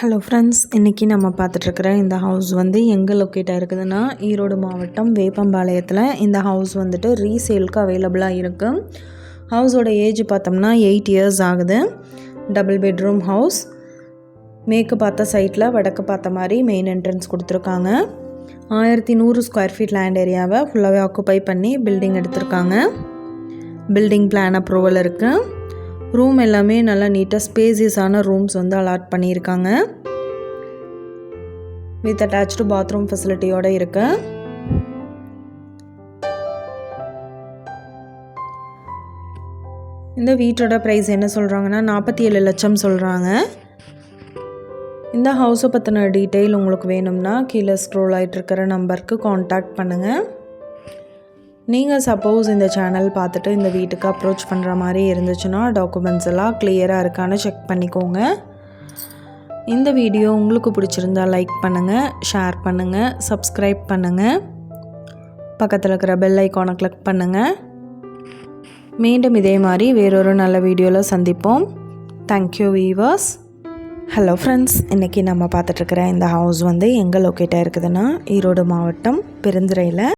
Hello friends, இன்றைக்கி நம்ம பார்த்துட்ருக்குற இந்த ஹவுஸ் வந்து எங்கே லொக்கேட் ஆகிருக்குதுன்னா ஈரோடு மாவட்டம் வேப்பம்பாளையத்தில் இந்த ஹவுஸ் வந்துட்டு ரீசேலுக்கு அவைலபிளாக இருக்குது. ஹவுஸோட ஏஜ் பார்த்தோம்னா 8 இயர்ஸ் ஆகுது. Double bedroom house. மேற்கு பார்த்த சைட்டில் வடக்கு பார்த்த மாதிரி மெயின் என்ட்ரன்ஸ் கொடுத்துருக்காங்க. 1100 ஸ்கொயர் ஃபீட் லேண்ட் ஏரியாவை ஃபுல்லாகவே ஆக்குப்பை பண்ணி பில்டிங் எடுத்திருக்காங்க. பில்டிங் பிளான் அப்ரூவல் இருக்குது. ரூம் எல்லாமே நல்லா நீட்டாக ஸ்பேசியஸான ரூம்ஸ் வந்து அலாட் பண்ணியிருக்காங்க. வித் அட்டாச்டு பாத்ரூம் ஃபெசிலிட்டியோடு இருக்கு. இந்த வீட்டோட ப்ரைஸ் என்ன சொல்கிறாங்கன்னா 47 லட்சம் சொல்கிறாங்க. இந்த ஹவுஸை பற்றின டீட்டெயில் உங்களுக்கு வேணும்னா கீழே ஸ்க்ரோல் ஆகிட்டுருக்கிற நம்பருக்கு காண்டாக்ட் பண்ணுங்கள். நீங்கள் சப்போஸ் இந்த சேனல் பார்த்துட்டு இந்த வீட்டுக்கு அப்ரோச் பண்ணுற மாதிரி இருந்துச்சுன்னா டாக்குமெண்ட்ஸ் எல்லாம் கிளியராக இருக்கான்னு செக் பண்ணிக்கோங்க. இந்த வீடியோ உங்களுக்கு பிடிச்சிருந்தால் லைக் பண்ணுங்கள், ஷேர் பண்ணுங்கள், சப்ஸ்கிரைப் பண்ணுங்கள், பக்கத்தில் இருக்கிற பெல் ஐக்கானை கிளிக் பண்ணுங்கள். மீண்டும் இதே மாதிரி வேறொரு நல்ல வீடியோவில் சந்திப்போம். Thank you viewers. ஹலோ ஃப்ரெண்ட்ஸ், இன்றைக்கி நம்ம பார்த்துட்ருக்கிற இந்த ஹவுஸ் வந்து எங்கே லொக்கேட் ஆகிருக்குதுன்னா ஈரோடு மாவட்டம் பெருந்துறையில்